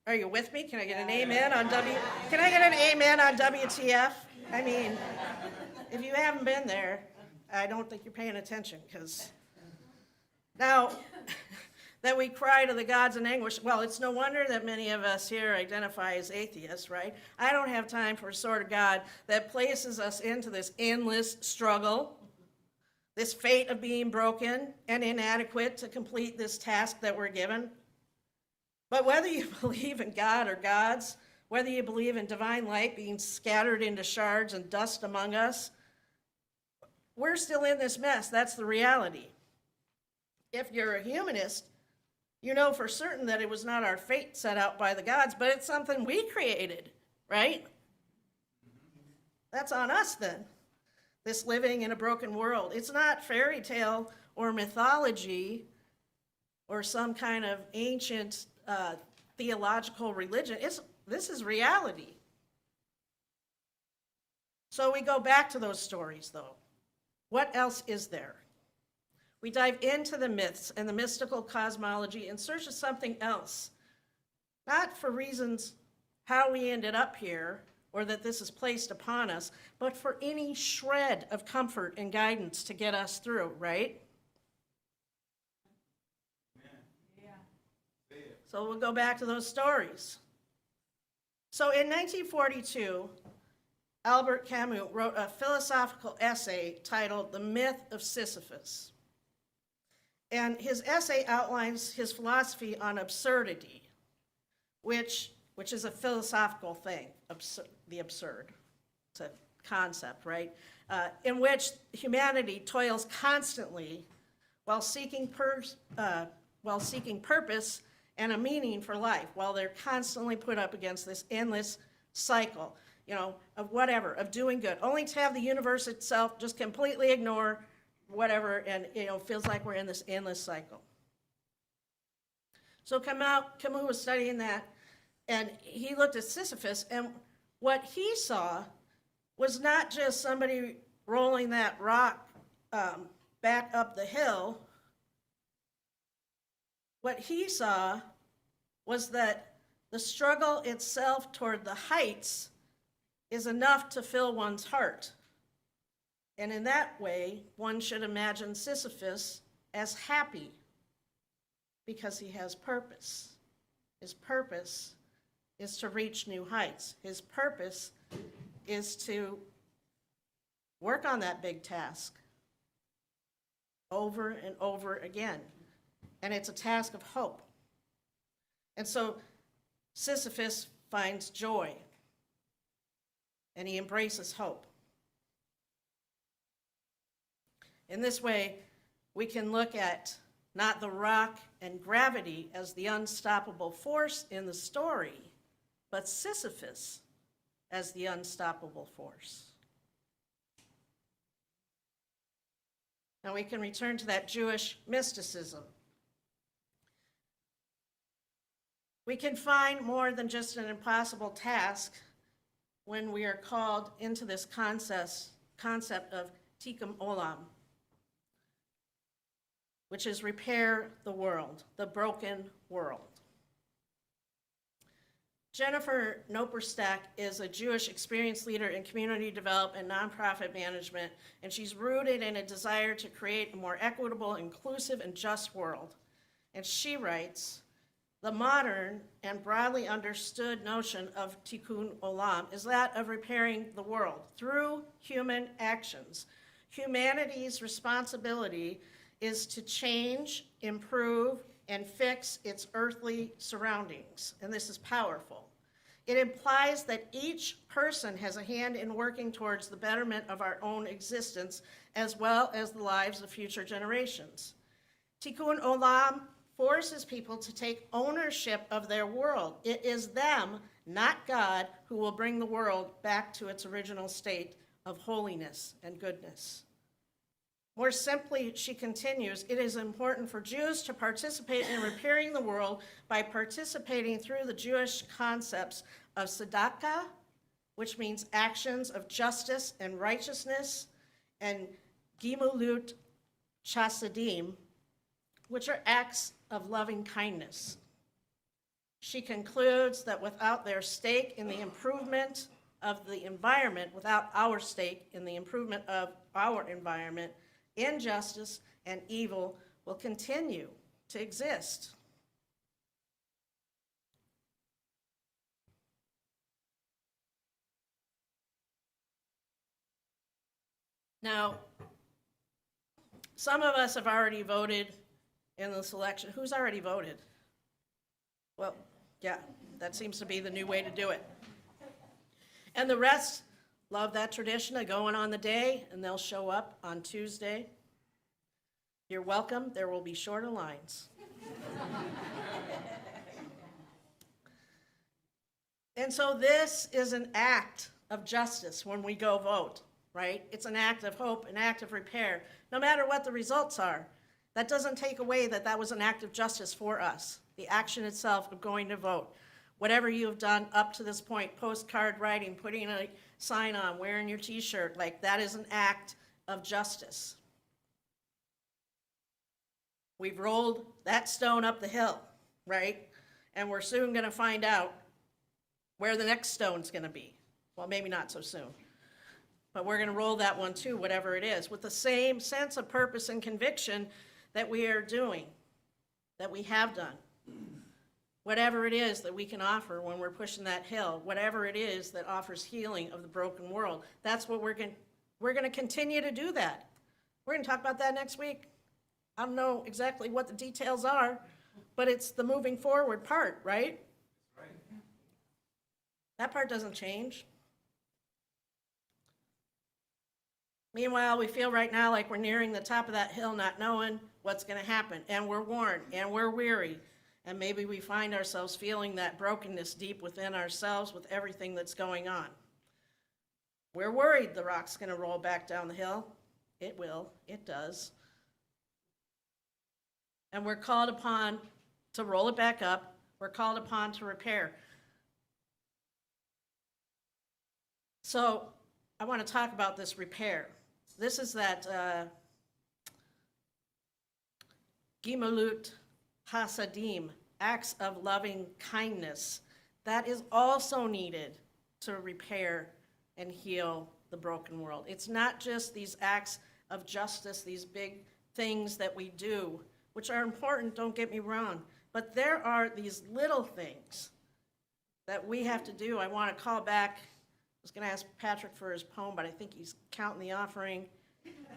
Are you with me? Can I get an amen on Can I get an amen on WTF? I mean, if you haven't been there, I don't think you're paying attention, because now that we cry to the gods in anguish, well, it's no wonder that many of us here identify as atheists, right? I don't have time for a sort of God that places us into this endless struggle, this fate of being broken and inadequate to complete this task that we're given. But whether you believe in God or gods, whether you believe in divine light being scattered into shards and dust among us, we're still in this mess. That's the reality. If you're a humanist, you know for certain that it was not our fate set out by the gods, but it's something we created, right? That's on us then, this living in a broken world. It's not fairy tale or mythology or some kind of ancient theological religion. This is reality. So we go back to those stories, though. What else is there? We dive into the myths and the mystical cosmology in search of something else, not for reasons how we ended up here or that this is placed upon us, but for any shred of comfort and guidance to get us through, right? So we'll go back to those stories. So in 1942, Albert Camus wrote a philosophical essay titled The Myth of Sisyphus. And his essay outlines his philosophy on absurdity, which is a philosophical thing, the absurd. It's a concept, right? In which humanity toils constantly while seeking purpose and a meaning for life, while they're constantly put up against this endless cycle, of whatever, of doing good, only to have the universe itself just completely ignore whatever, and feels like we're in this endless cycle. So Camus was studying that, and he looked at Sisyphus, and what he saw was not just somebody rolling that rock back up the hill. What he saw was that the struggle itself toward the heights is enough to fill one's heart. And in that way, one should imagine Sisyphus as happy because he has purpose. His purpose is to reach new heights. His purpose is to work on that big task over and over again. And it's a task of hope. And so Sisyphus finds joy, and he embraces hope. In this way, we can look at not the rock and gravity as the unstoppable force in the story, but Sisyphus as the unstoppable force. Now we can return to that Jewish mysticism. We can find more than just an impossible task when we are called into this concept of Tikkun Olam, which is repair the world, the broken world. Jennifer Noperstack is a Jewish experienced leader in community development and nonprofit management, and she's rooted in a desire to create a more equitable, inclusive, and just world. And she writes, the modern and broadly understood notion of Tikkun Olam is that of repairing the world through human actions. Humanity's responsibility is to change, improve, and fix its earthly surroundings, and this is powerful. It implies that each person has a hand in working towards the betterment of our own existence, as well as the lives of future generations. Tikkun Olam forces people to take ownership of their world. It is them, not God, who will bring the world back to its original state of holiness and goodness. More simply, she continues, it is important for Jews to participate in repairing the world by participating through the Jewish concepts of tzedakah, which means actions of justice and righteousness, and gimulut chasadim, which are acts of loving kindness. She concludes that without their stake in the improvement of the environment, without our stake in the improvement of our environment, injustice and evil will continue to exist. Now, some of us have already voted in this election. Who's already voted? Well, yeah, that seems to be the new way to do it. And the rest love that tradition of going on the day, and they'll show up on Tuesday. You're welcome. There will be shorter lines. And so this is an act of justice when we go vote, right? It's an act of hope, an act of repair, no matter what the results are. That doesn't take away that that was an act of justice for us, the action itself of going to vote. Whatever you have done up to this point, postcard writing, putting a sign on, wearing your t-shirt, like that is an act of justice. We've rolled that stone up the hill, right? And we're soon going to find out where the next stone's going to be. Well, maybe not so soon. But we're going to roll that one too, whatever it is, with the same sense of purpose and conviction that we are doing, that we have done. Whatever it is that we can offer when we're pushing that hill, whatever it is that offers healing of the broken world, that's what we're going to continue to do that. We're going to talk about that next week. I don't know exactly what the details are, but it's the moving forward part, right? Right. That part doesn't change. Meanwhile, we feel right now like we're nearing the top of that hill, not knowing what's going to happen, and we're worn, and we're weary. And maybe we find ourselves feeling that brokenness deep within ourselves with everything that's going on. We're worried the rock's going to roll back down the hill. It will. It does. And we're called upon to roll it back up. We're called upon to repair. So I want to talk about this repair. This is that gimulut hasadim, acts of loving kindness, that is also needed to repair and heal the broken world. It's not just these acts of justice, these big things that we do, which are important, don't get me wrong, but there are these little things that we have to do. I want to call back, I was going to ask Patrick for his poem, but I think he's counting the offering.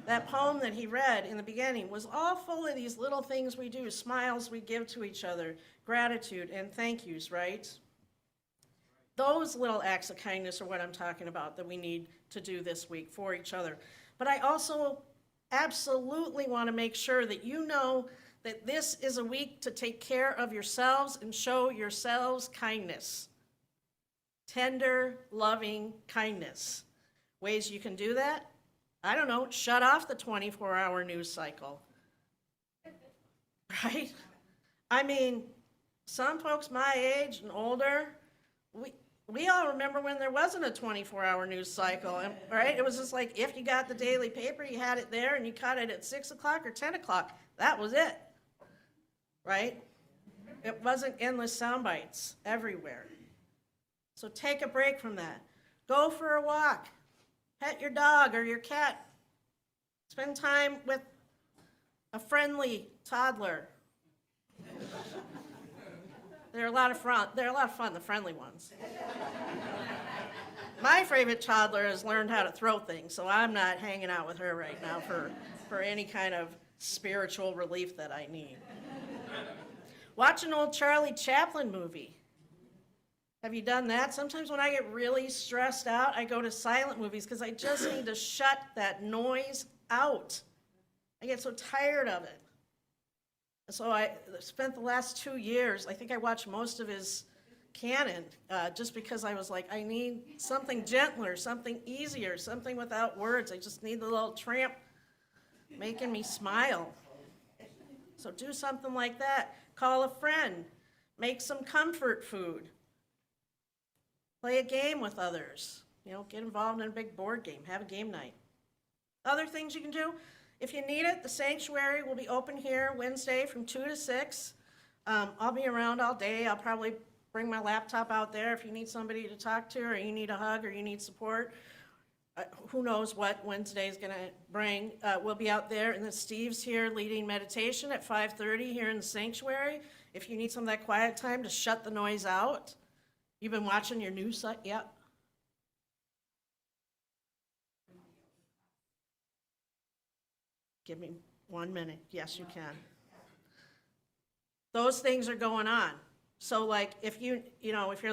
That poem that he read in the beginning was all full of these little things we do, smiles we give to each other, gratitude and thank yous, right? Those little acts of kindness are what I'm talking about that we need to do this week for each other. But I also absolutely want to make sure that you know that this is a week to take care of yourselves and show yourselves kindness. Tender, loving kindness. Ways you can do that? I don't know, shut off the 24-hour news cycle, right? I mean, some folks my age and older, we all remember when there wasn't a 24-hour news cycle, right? It was just like, if you got the daily paper, you had it there, and you caught it at 6 o'clock or 10 o'clock. That was it, right? It wasn't endless sound bites everywhere. So take a break from that. Go for a walk. Pet your dog or your cat. Spend time with a friendly toddler. They're a lot of fun, the friendly ones. My favorite toddler has learned how to throw things, so I'm not hanging out with her right now for any kind of spiritual relief that I need. Watch an old Charlie Chaplin movie. Have you done that? Sometimes when I get really stressed out, I go to silent movies because I just need to shut that noise out. I get so tired of it. So I spent the last 2 years, I think I watched most of his canon, just because I was like, I need something gentler, something easier, something without words. I just need the little tramp making me smile. So do something like that. Call a friend. Make some comfort food. Play a game with others. Get involved in a big board game. Have a game night. Other things you can do, if you need it, the sanctuary will be open here Wednesday from 2 to 6. I'll be around all day. I'll probably bring my laptop out there if you need somebody to talk to, or you need a hug, or you need support. Who knows what Wednesday is going to bring. We'll be out there, and then Steve's here leading meditation at 5:30 here in the sanctuary. If you need some of that quiet time to shut the noise out. You've been watching your news site? Yeah. Give me 1 minute. Yes, you can. Those things are going on. So like if you're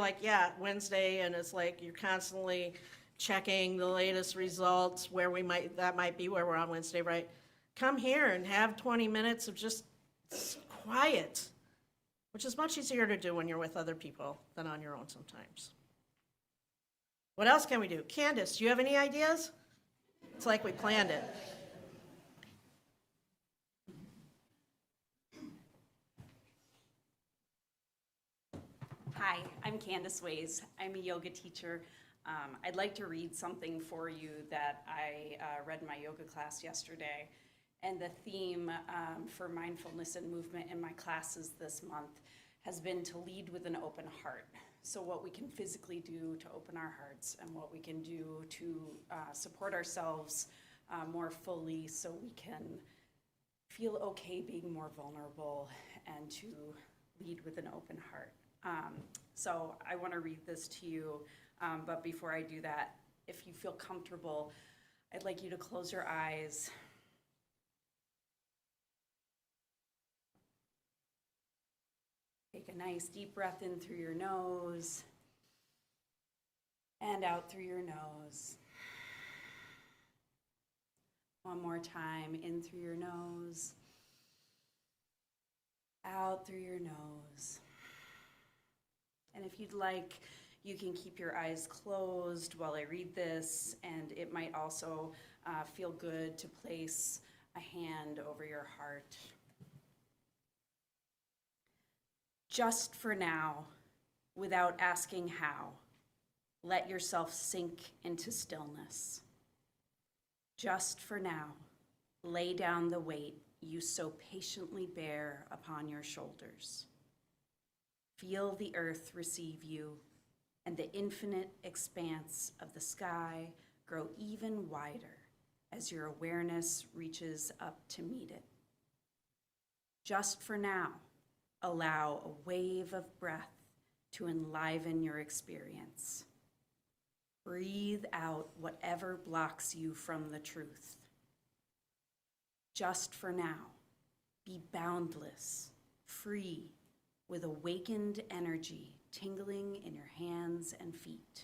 like, yeah, Wednesday, and it's like you're constantly checking the latest results, that might be where we're on Wednesday, right? Come here and have 20 minutes of just quiet, which is much easier to do when you're with other people than on your own sometimes. What else can we do? Candace, do you have any ideas? It's like we planned it. Hi, I'm Candace Ways. I'm a yoga teacher. I'd like to read something for you that I read in my yoga class yesterday. And the theme for mindfulness and movement in my classes this month has been to lead with an open heart. So what we can physically do to open our hearts, and what we can do to support ourselves more fully, so we can feel okay being more vulnerable and to lead with an open heart. So I want to read this to you, but before I do that, if you feel comfortable, I'd like you to close your eyes. Take a nice deep breath in through your nose and out through your nose. One more time, in through your nose, out through your nose. And if you'd like, you can keep your eyes closed while I read this, and it might also feel good to place a hand over your heart. Just for now, without asking how, let yourself sink into stillness. Just for now, lay down the weight you so patiently bear upon your shoulders. Feel the earth receive you, and the infinite expanse of the sky grow even wider as your awareness reaches up to meet it. Just for now, allow a wave of breath to enliven your experience. Breathe out whatever blocks you from the truth. Just for now, be boundless, free, with awakened energy tingling in your hands and feet.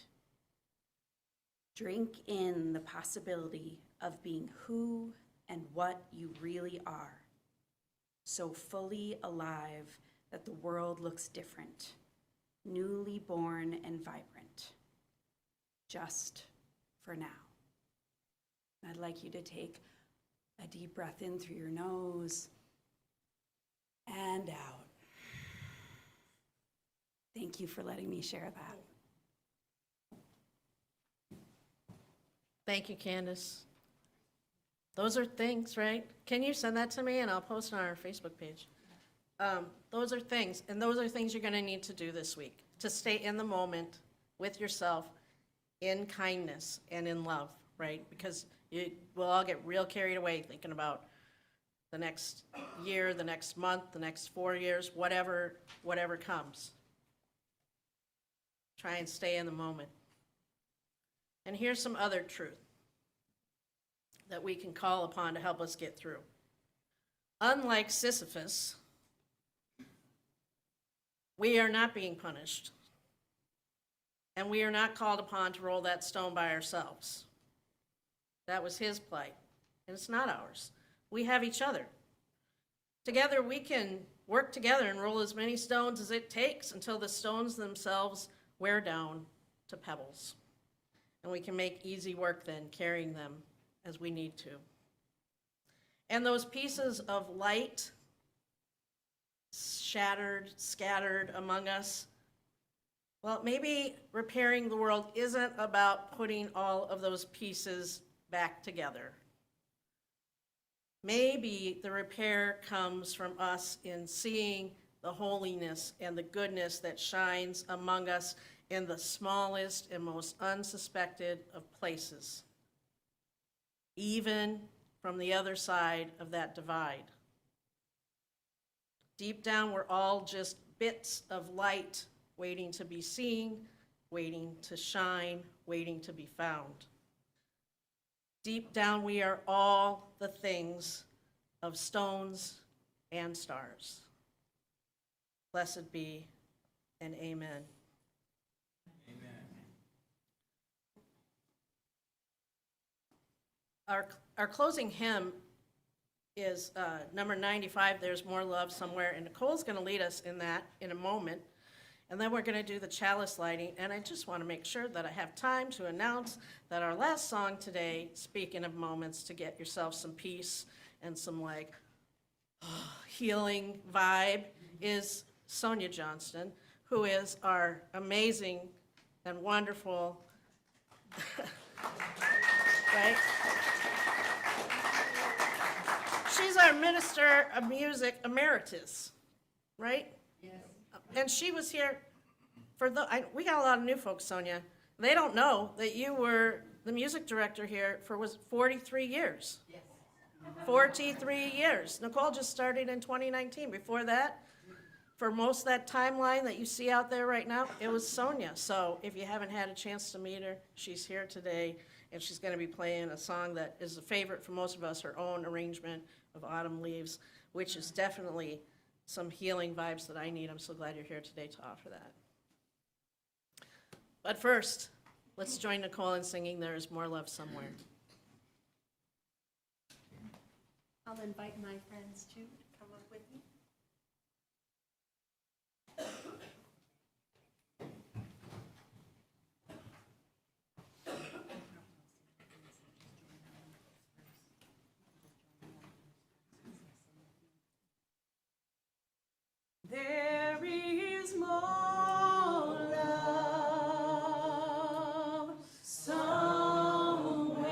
Drink in the possibility of being who and what you really are, so fully alive that the world looks different, newly born and vibrant. Just for now. I'd like you to take a deep breath in through your nose and out. Thank you for letting me share that. Thank you, Candace. Those are things, right? Can you send that to me and I'll post it on our Facebook page? Those are things, and those are things you're going to need to do this week to stay in the moment with yourself in kindness and in love, right? Because we'll all get real carried away thinking about the next year, the next month, the next 4 years, whatever comes. Try and stay in the moment. And here's some other truth that we can call upon to help us get through. Unlike Sisyphus, we are not being punished, and we are not called upon to roll that stone by ourselves. That was his plight, and it's not ours. We have each other. Together, we can work together and roll as many stones as it takes until the stones themselves wear down to pebbles. And we can make easy work then carrying them as we need to. And those pieces of light shattered, scattered among us, well, maybe repairing the world isn't about putting all of those pieces back together. Maybe the repair comes from us in seeing the holiness and the goodness that shines among us in the smallest and most unsuspected of places, even from the other side of that divide. Deep down, we're all just bits of light waiting to be seen, waiting to shine, waiting to be found. Deep down, we are all the things of stones and stars. Blessed be and amen. Our closing hymn is number 95, There's More Love Somewhere, and Nicole's going to lead us in that in a moment. And then we're going to do the chalice lighting, and I just want to make sure that I have time to announce that our last song today, speaking of moments to get yourself some peace and some healing vibe, is Sonia Johnston, who is our amazing and wonderful, right? She's our Minister of Music Emeritus, right? Yes. And she was here we got a lot of new folks, Sonia. They don't know that you were the music director here for 43 years. Yes. 43 years. Nicole just started in 2019. Before that, for most of that timeline that you see out there right now, it was Sonia. So if you haven't had a chance to meet her, she's here today, and she's going to be playing a song that is a favorite for most of us, her own arrangement of Autumn Leaves, which is definitely some healing vibes that I need. I'm so glad you're here today to offer that. But first, let's join Nicole in singing There Is More Love Somewhere. I'll invite my friends too to come up with me. There is more love somewhere.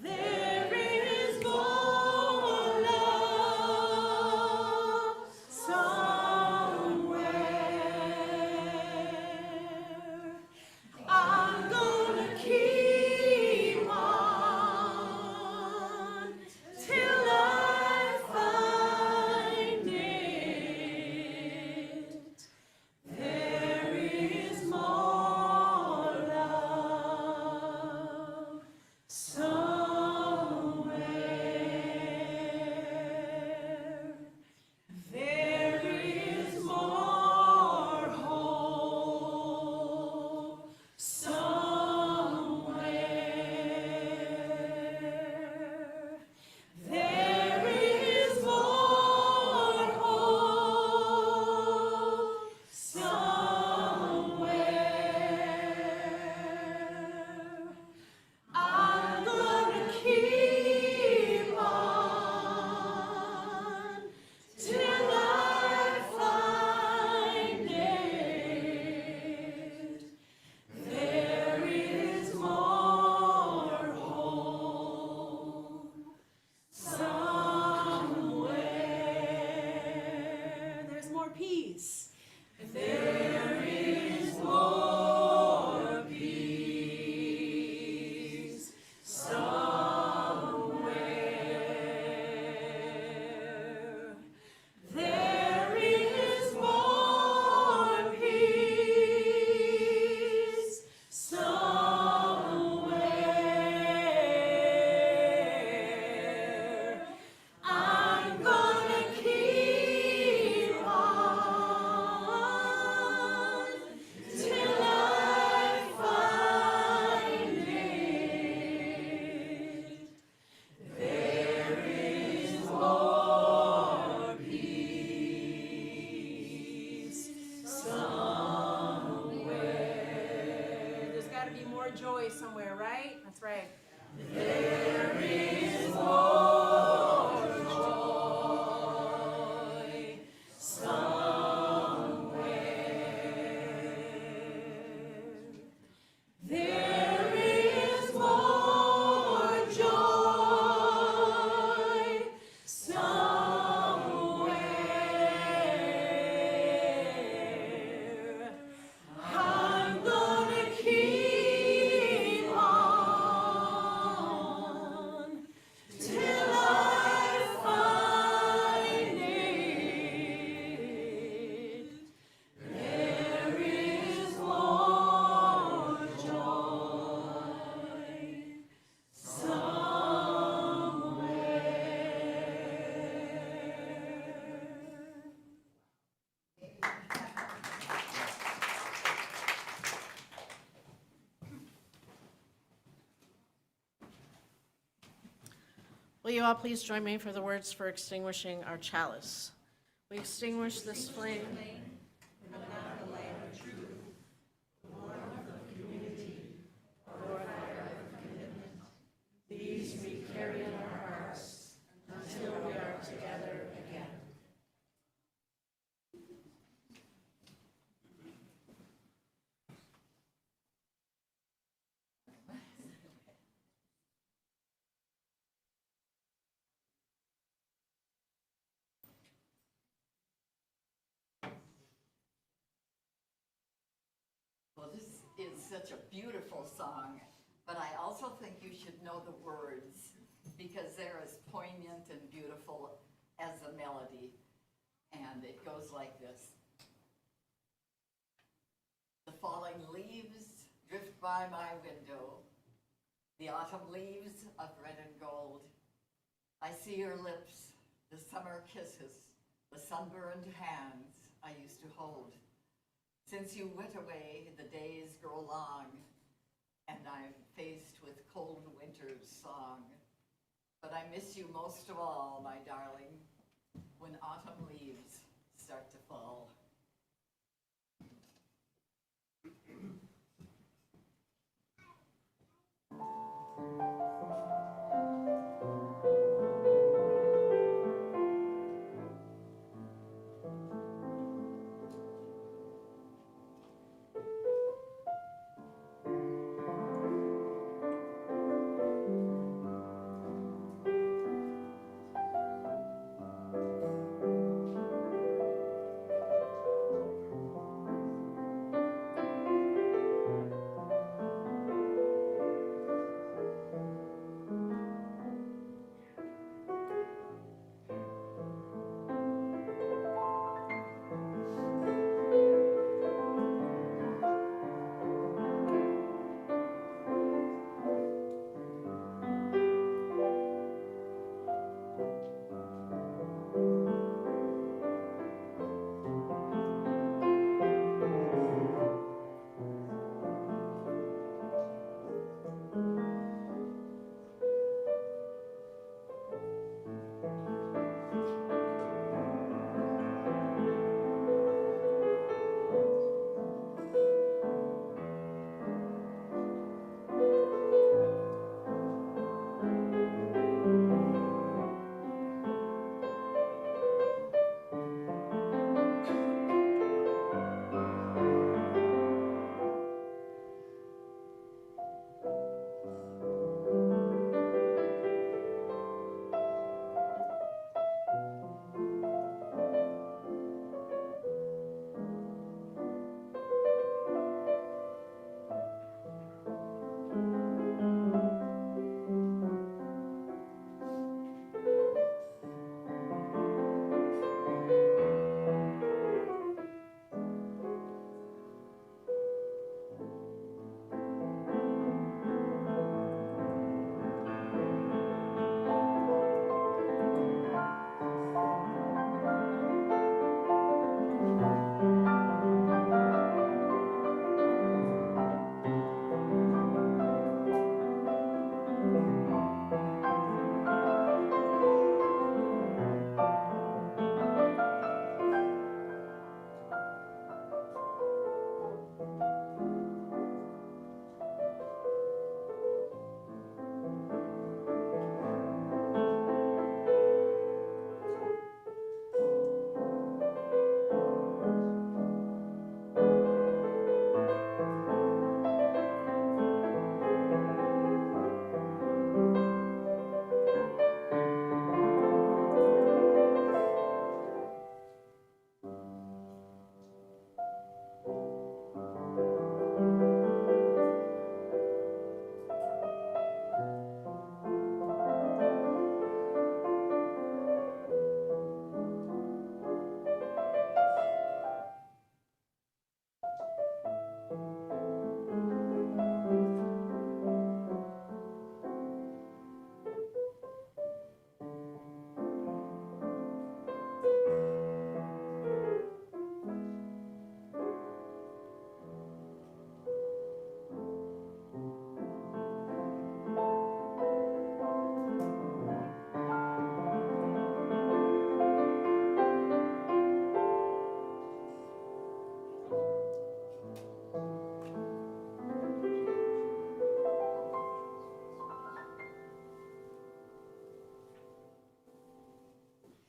There is more joy somewhere, right? That's right. There is more joy somewhere. There is more joy somewhere. I'm gonna keep on till I find it. There is more joy somewhere. Will you all please join me for the words for extinguishing our chalice? We extinguish this flame. These we carry in our hearts until we are together again. Well, this is such a beautiful song, but I also think you should know the words because they're as poignant and beautiful as the melody. And it goes like this. The falling leaves drift by my window, the autumn leaves of red and gold. I see your lips, the summer kisses, the sunburned hands I used to hold. Since you went away, the days grow long, and I'm faced with cold winter's song. But I miss you most of all, my darling, when autumn leaves start to fall.